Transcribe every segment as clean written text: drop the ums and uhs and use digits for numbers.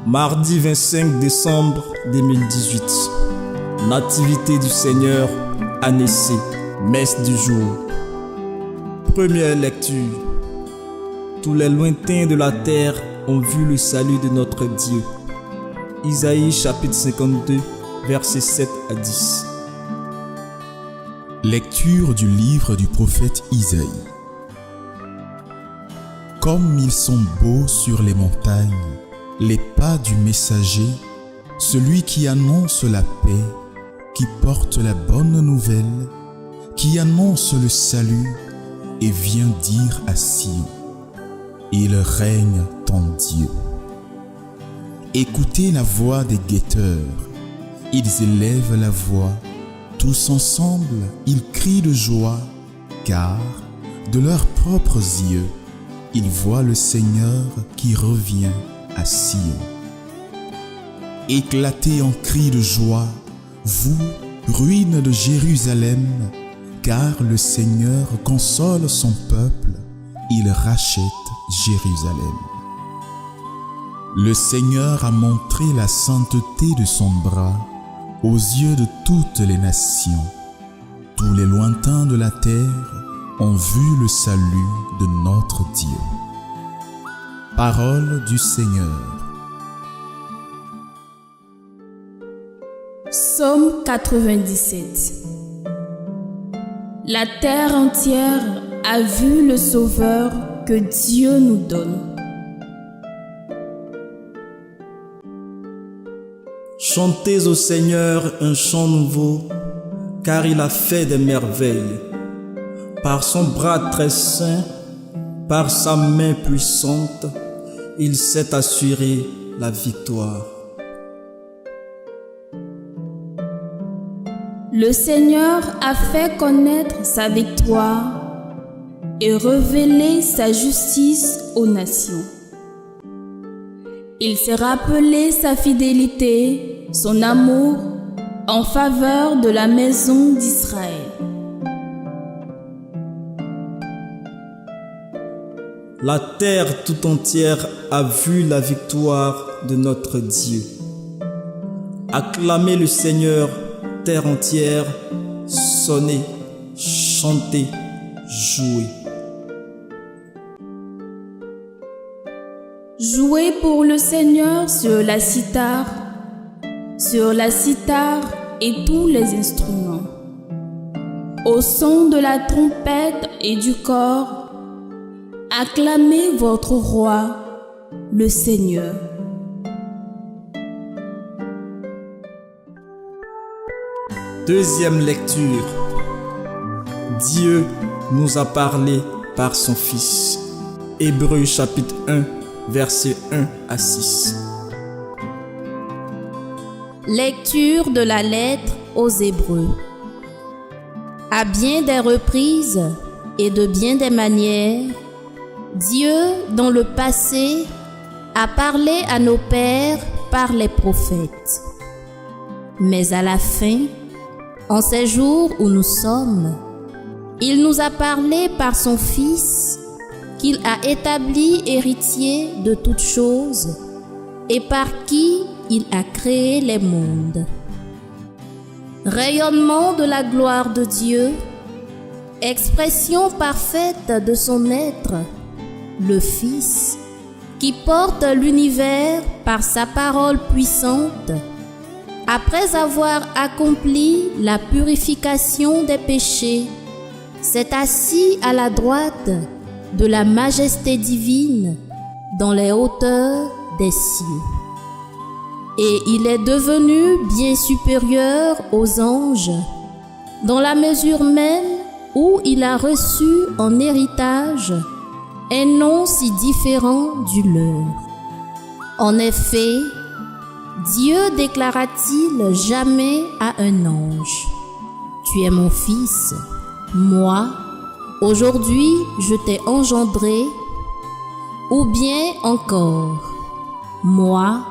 Mardi 25 décembre 2018. Nativité du Seigneur, année C, messe du jour. Première lecture. Tous les lointains de la terre ont vu le salut de notre Dieu. Isaïe chapitre 52, versets 7 à 10. Lecture du livre du prophète Isaïe. Comme ils sont beaux sur les montagnes, les pas du messager, celui qui annonce la paix, qui porte la bonne nouvelle, qui annonce le salut et vient dire à Sion: il règne ton Dieu. Écoutez la voix des guetteurs, ils élèvent la voix, tous ensemble ils crient de joie, car de leurs propres yeux, ils voient le Seigneur qui revient à Sion. Éclatez en cris de joie, vous, ruines de Jérusalem, car le Seigneur console son peuple, il rachète Jérusalem. Le Seigneur a montré la sainteté de son bras aux yeux de toutes les nations. Tous les lointains de la terre ont vu le salut de notre Dieu. Parole du Seigneur. Psaume 97. La terre entière a vu le Sauveur que Dieu nous donne. Chantez au Seigneur un chant nouveau, car il a fait des merveilles. Par son bras très saint, par sa main puissante, il s'est assuré la victoire. Le Seigneur a fait connaître sa victoire et révélé sa justice aux nations. Il s'est rappelé sa fidélité, son amour en faveur de la maison d'Israël. La terre tout entière a vu la victoire de notre Dieu. Acclamez le Seigneur, terre entière, sonnez, chantez, jouez. Jouez pour le Seigneur sur la cithare et tous les instruments. Au son de la trompette et du cor, acclamez votre roi, le Seigneur. Deuxième lecture. Dieu nous a parlé par son Fils. Hébreux chapitre 1, versets 1 à 6. Lecture de la lettre aux Hébreux. À bien des reprises et de bien des manières, Dieu, dans le passé, a parlé à nos pères par les prophètes. Mais à la fin, en ces jours où nous sommes, il nous a parlé par son Fils, qu'il a établi héritier de toutes choses et par qui il a créé les mondes. Rayonnement de la gloire de Dieu, expression parfaite de son être, le Fils, qui porte l'univers par sa parole puissante, après avoir accompli la purification des péchés, s'est assis à la droite de la majesté divine dans les hauteurs des cieux. Et il est devenu bien supérieur aux anges, dans la mesure même où il a reçu en héritage un nom si différent du leur. En effet, Dieu déclara-t-il jamais à un ange: tu es mon fils, moi, aujourd'hui je t'ai engendré, ou bien encore, moi,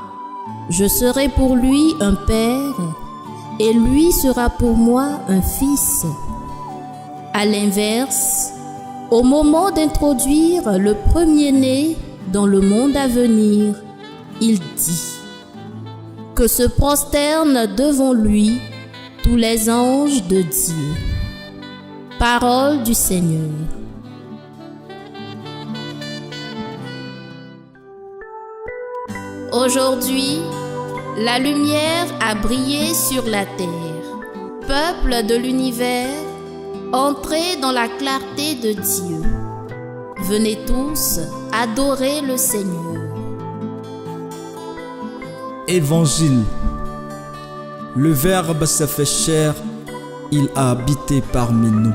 je serai pour lui un père, et lui sera pour moi un fils. À l'inverse, au moment d'introduire le premier-né dans le monde à venir, il dit: que se prosternent devant lui tous les anges de Dieu. Parole du Seigneur. Aujourd'hui, la lumière a brillé sur la terre. Peuple de l'univers, entrez dans la clarté de Dieu. Venez tous adorer le Seigneur. Évangile. Le Verbe s'est fait chair, il a habité parmi nous.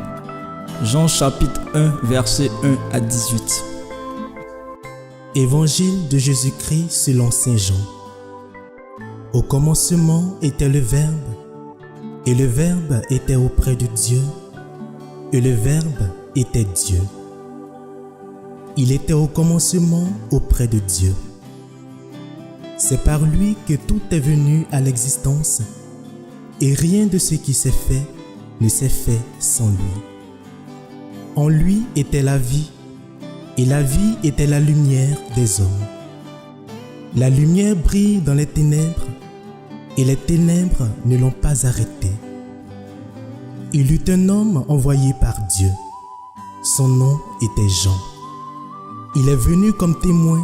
Jean chapitre 1, versets 1 à 18. Évangile de Jésus-Christ selon Saint Jean. Au commencement était le Verbe, et le Verbe était auprès de Dieu, et le Verbe était Dieu. Il était au commencement auprès de Dieu. C'est par lui que tout est venu à l'existence, et rien de ce qui s'est fait ne s'est fait sans lui. En lui était la vie, et la vie était la lumière des hommes. La lumière brille dans les ténèbres, et les ténèbres ne l'ont pas arrêté. Il eut un homme envoyé par Dieu. Son nom était Jean. Il est venu comme témoin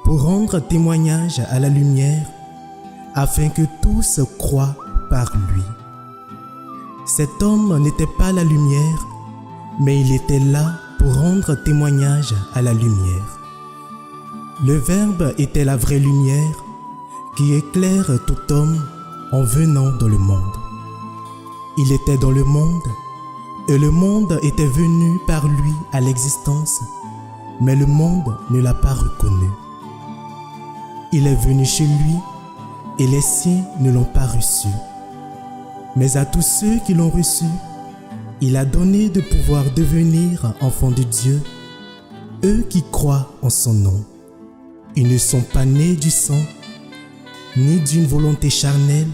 pour rendre témoignage à la lumière, afin que tous croient par lui. Cet homme n'était pas la lumière, mais il était là pour rendre témoignage à la lumière. Le Verbe était la vraie lumière qui éclaire tout homme en venant dans le monde. Il était dans le monde, et le monde était venu par lui à l'existence, mais le monde ne l'a pas reconnu. Il est venu chez lui, et les siens ne l'ont pas reçu. Mais à tous ceux qui l'ont reçu, il a donné de pouvoir devenir enfants de Dieu, eux qui croient en son nom. Ils ne sont pas nés du sang, ni d'une volonté charnelle,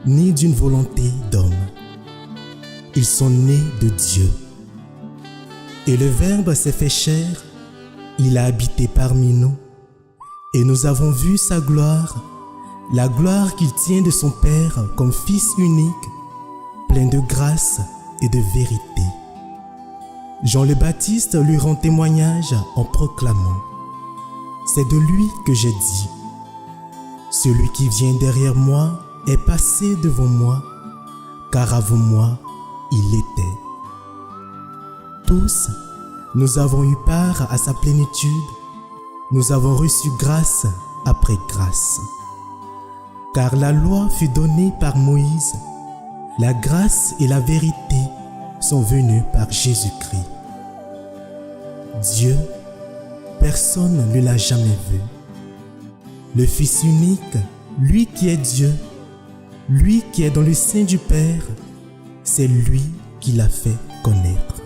ni d'une volonté d'homme. Ils sont nés de Dieu. Et le Verbe s'est fait chair, il a habité parmi nous, et nous avons vu sa gloire, la gloire qu'il tient de son Père comme Fils unique, plein de grâce et de vérité. Jean le Baptiste lui rend témoignage en proclamant: c'est de lui que j'ai dit, celui qui vient derrière moi est passé devant moi, car avant moi il était. Tous, nous avons eu part à sa plénitude, nous avons reçu grâce après grâce. Car la loi fut donnée par Moïse, la grâce et la vérité sont venues par Jésus-Christ. Dieu, personne ne l'a jamais vu. Le Fils unique, lui qui est Dieu, lui qui est dans le sein du Père, c'est lui qui l'a fait connaître.